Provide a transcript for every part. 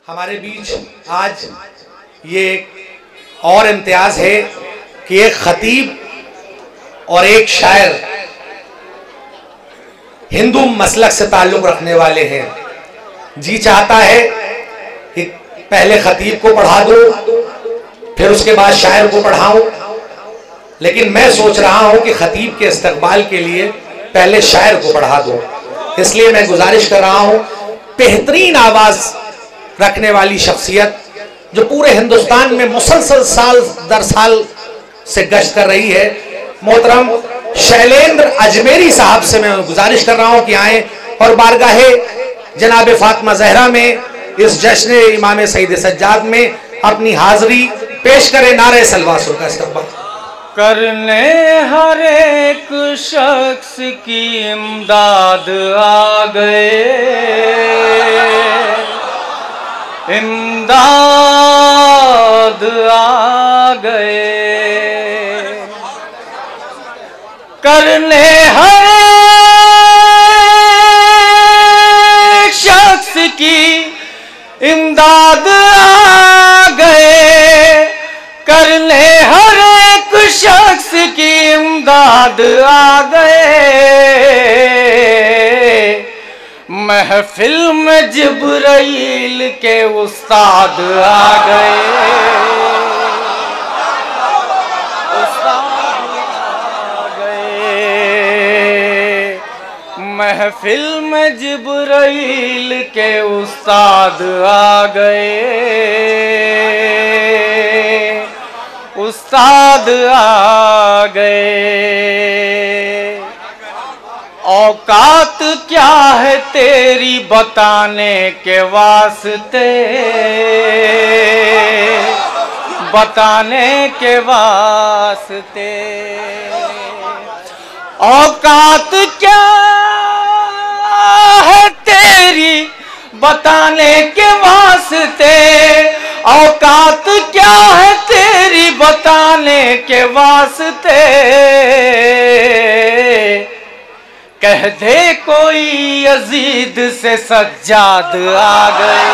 हमारे बीच आज ये एक और इम्तियाज है कि एक खतीब और एक शायर हिंदू मसलक से ताल्लुक रखने वाले हैं। जी चाहता है कि पहले खतीब को पढ़ा दो, फिर उसके बाद शायर को पढ़ाऊं, लेकिन मैं सोच रहा हूं कि खतीब के इस्तकबाल के लिए पहले शायर को पढ़ा दो। इसलिए मैं गुजारिश कर रहा हूं, बेहतरीन आवाज रखने वाली शख्सियत जो पूरे हिंदुस्तान में मुसलसल साल दर साल से गश्त कर रही है, मोहतरम शैलेंद्र अजमेरी साहब से मैं गुजारिश कर रहा हूं कि आए और बारगाहे जनाब फातिमा ज़हरा में इस जश्न इमाम सईद सज्जाद में अपनी हाजिरी पेश करें। नारे सलवासुर का इस्तकबाल करने हर एक शख्स की इमदाद आ गए, इमदाद आ गए। करने हर एक शख्स की इमदाद आ गए, करने हर एक शख्स की इमदाद आ गए। महफिल में जिब्राइल के उस्ताद आ गए, उस्ताद आ गए। महफिल में जिब्राइल के उस्ताद आ गए, उस्ताद आ गए। औकात क्या है तेरी बताने के वास्ते, बताने के वास्ते। औकात क्या है तेरी बताने के वास्ते, औकात क्या है तेरी बताने के वास्ते। कह दे कोई यजीद से सज्जाद आ गए,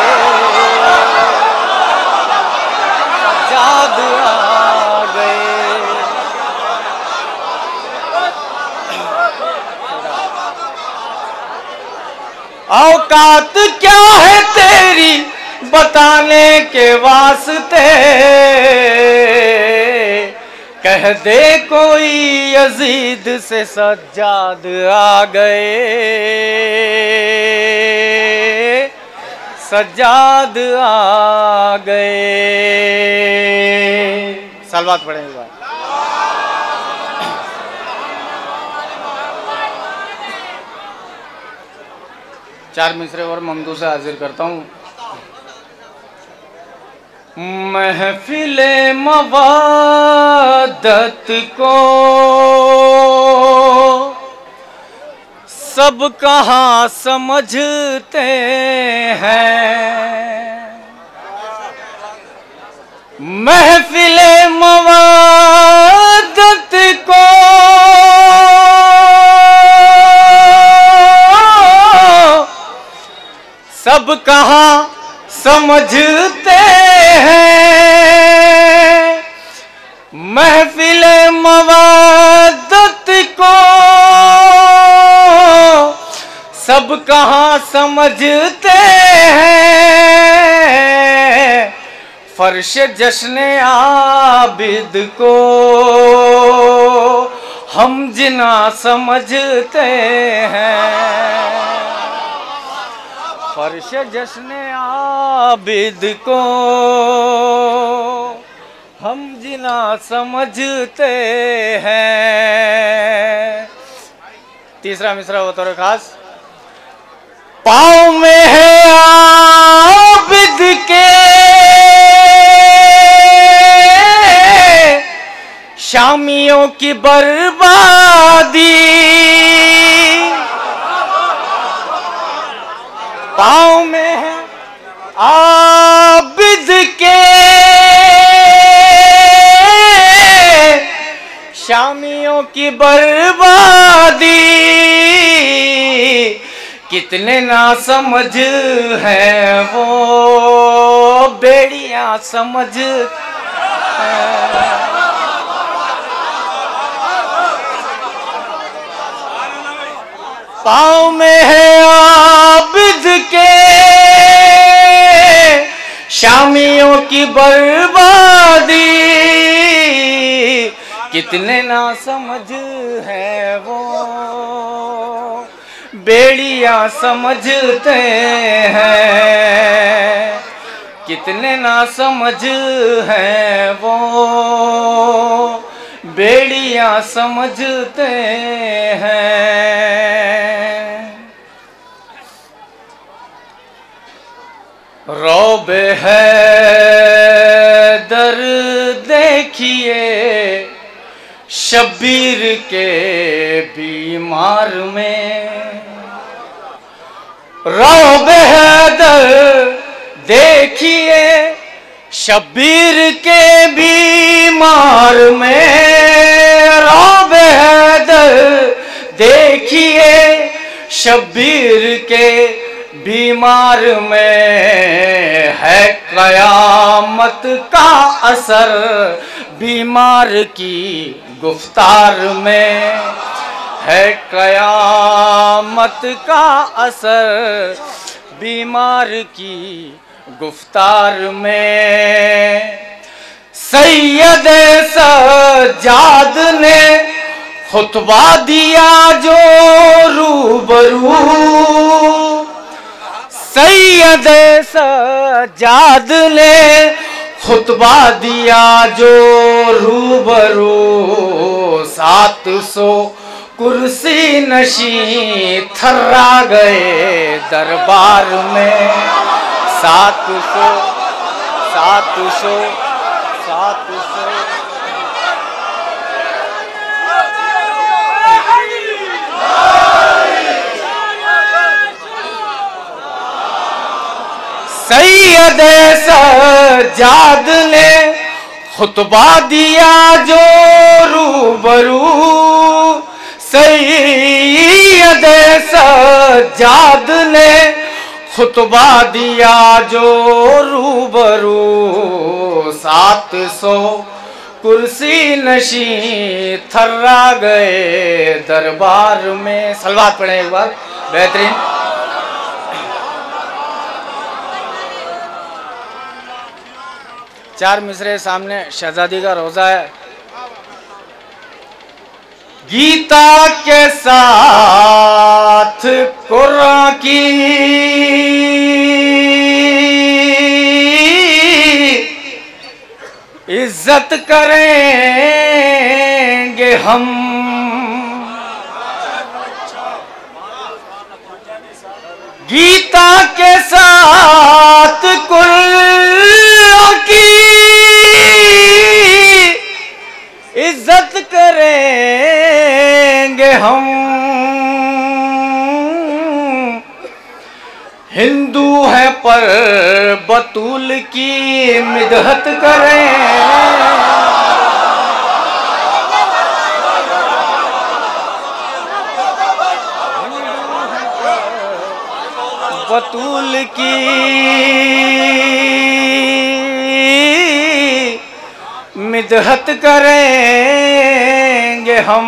सज्जाद आ गए। औकात क्या है तेरी बताने के वास्ते, कह दे कोई यजीद से सज्जाद आ गए, सज्जाद आ गए। सलवात पढ़ेंगे बात। चार मिसरे और ममदू से हाजिर करता हूँ। महफिले मवादत को सब कहाँ समझते हैं, महफिले मवादत को सब कहाँ समझते हैं, महफिल मवादत को सब कहाँ समझते हैं। फर्श जश्न आबिद को हम जिना समझते हैं, फर्श जश्न आबिद को हम जिना समझते हैं। तीसरा मिसरा बतौर खास। पाँव में है आबिद के शामियों की बर्बादी, पाँव में है आबिद के शामियों की बर्बादी। कितने ना समझ हैं वो समझ पाँव में है आबिद के शामियों की बर्बादी, कितने ना समझ है वो बेड़ियां समझते हैं, कितने ना समझ है वो बेड़ियां समझते हैं। रौबे है दर देखिए शब्बीर के बीमार में, रौबे है दर देखिए शब्बीर के बीमार में, रौबे है दर देखिए शब्बीर के बीमार में, है कयामत का असर बीमार की गुफ्तार में, है कयामत का असर बीमार की गुफ्तार में। सैयद सज्जाद ने खुतबा दिया जो रूबरू, सैयद सज्जाद ने खुतबा दिया जो रूबरू, 700 कुर्सी नशी थर्रा गए दरबार में, 700 सैयद सज्जाद ने खुतबा दिया जो रूबरू, सैयद सज्जाद ने खुतबा दिया जो रूबरू, 700 कुर्सी नशी थर्रा गए दरबार में। सलवात पढ़े एक बार बेहतरीन। चार मिसरे सामने शहजादी का रोजा है। गीता के साथ कुरान की इज्जत करेंगे हम, गीता के साथ कुरान की इज्जत करेंगे हम, हिंदू है पर बतूल की मिदहत करें, बतूल की मिदहत करेंगे हम,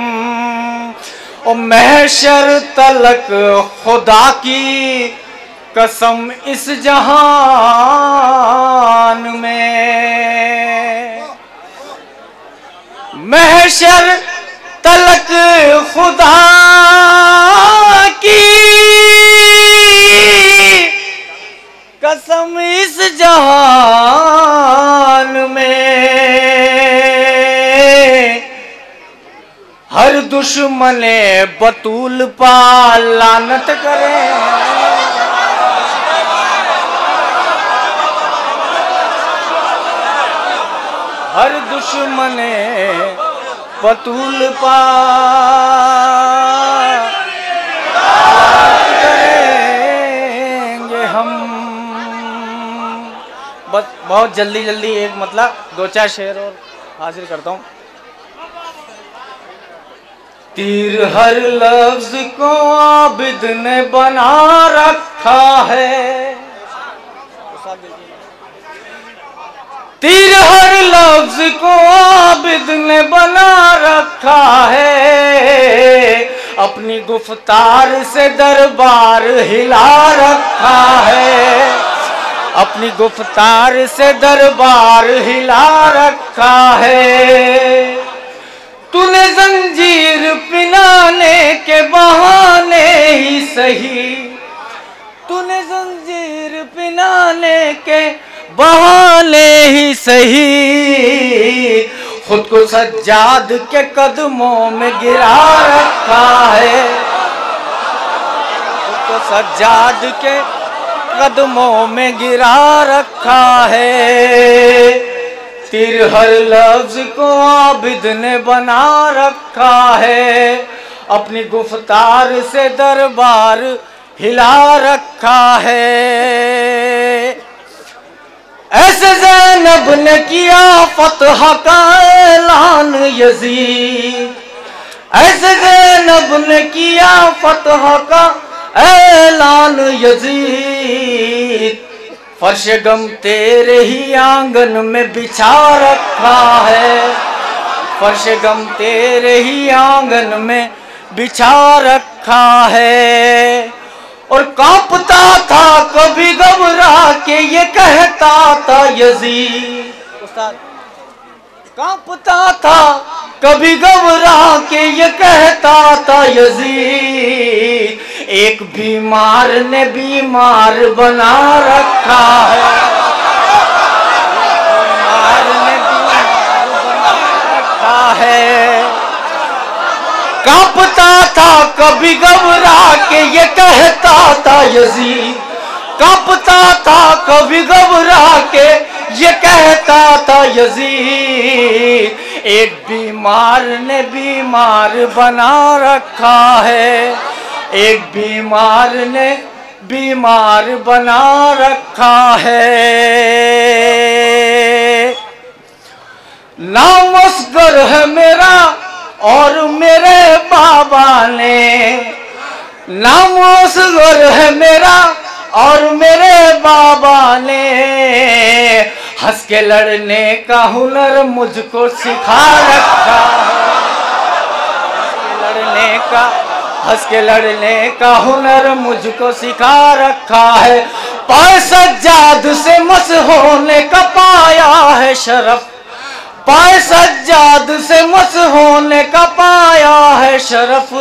और महशर तलक खुदा की कसम इस जहान में, महशर तलक खुदा की कसम इस जहान में, हर दुश्मने बतूल पा लानत करें, हर दुश्मने बतूल पा करेंगे हम। बस बहुत जल्दी जल्दी एक मतलब 2-4 शेर और हाजिर करता हूँ। तीर हर लफ्ज को आबिद ने बना रखा है, तीर हर लफ्ज को आबिद ने बना रखा है, अपनी गुफ्तार से दरबार हिला रखा है, अपनी गुफ्तार से दरबार हिला रखा है। तूने जंजीर पिनाने के बहाने ही सही, तूने जंजीर पिनाने के बहाने ही सही, खुद को सज्जाद के कदमों में गिरा रखा है, खुद को सज्जाद के कदमों में गिरा रखा है। तीर हर लफ्ज को आबिद ने बना रखा है, अपनी गुफ्तार से दरबार हिला रखा है। ऐसे ज़ैनब ने किया फतह का ऐलान यज़ीद, ऐसे ज़ैनब ने किया फतह का ऐलान यज़ीद, फर्श गम तेरे ही आंगन में बिछा रखा है, फर्श गम तेरे ही आंगन में बिछा रखा है। और कांपता था कभी घबरा के ये कहता था यज़ीद, उस्ताद कांपता था कभी घबरा के ये कहता था यज़ीद, एक बीमार ने बीमार बना रखा है, बीमार ने बीमार बना रखा है। कांपता था कभी घबरा के ये कहता था यज़ीद, कांपता था कभी घबरा के ये कहता था यज़ीद, एक बीमार ने बीमार बना रखा है, एक बीमार ने बीमार बना रखा है। नाम असगर है मेरा और मेरे बाबा ने, नाम असगर है मेरा और मेरे बाबा ने, हंस के लड़ने का हुनर मुझको सिखा रखा है, हंस के लड़ने का हुनर मुझको सिखा रखा है। पाए सज्जाद से मस होने का पाया है शरफ, पाए सज्जाद से मस होने का पाया है शरफ,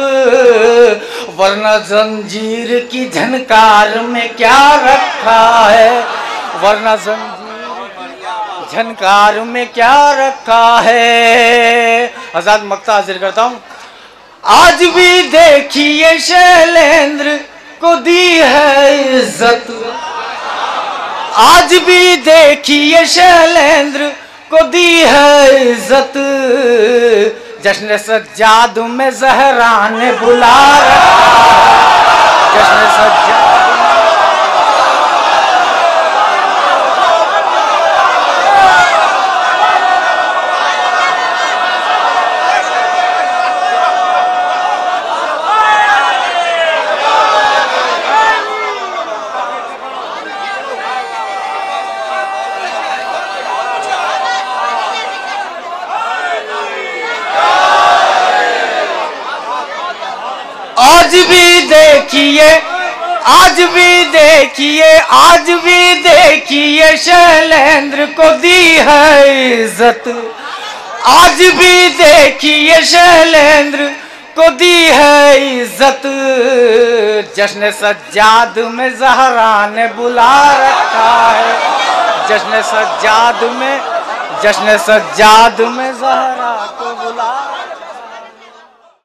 वरना जंजीर की झनकार में क्या रखा है, वरना जंजीर की झनकार में क्या रखा है। आजाद मक्ता हाजिर करता हूँ। आज भी देखिए शैलेंद्र को दी है इज्जत, आज भी देखिए शैलेंद्र को दी है इज्जत, जश्न सज्जाद में ज़हरा ने बुला रखा, जश्न सज्जाद आज भी देखिए, आज भी देखिए, आज भी देखिए शैलेंद्र को दी है इज्जत, आज भी देखिए शैलेंद्र को दी है इज्जत, जश्न सज्जाद में ज़हरा ने बुला रखा है, जश्न सज्जाद में ज़हरा को बुला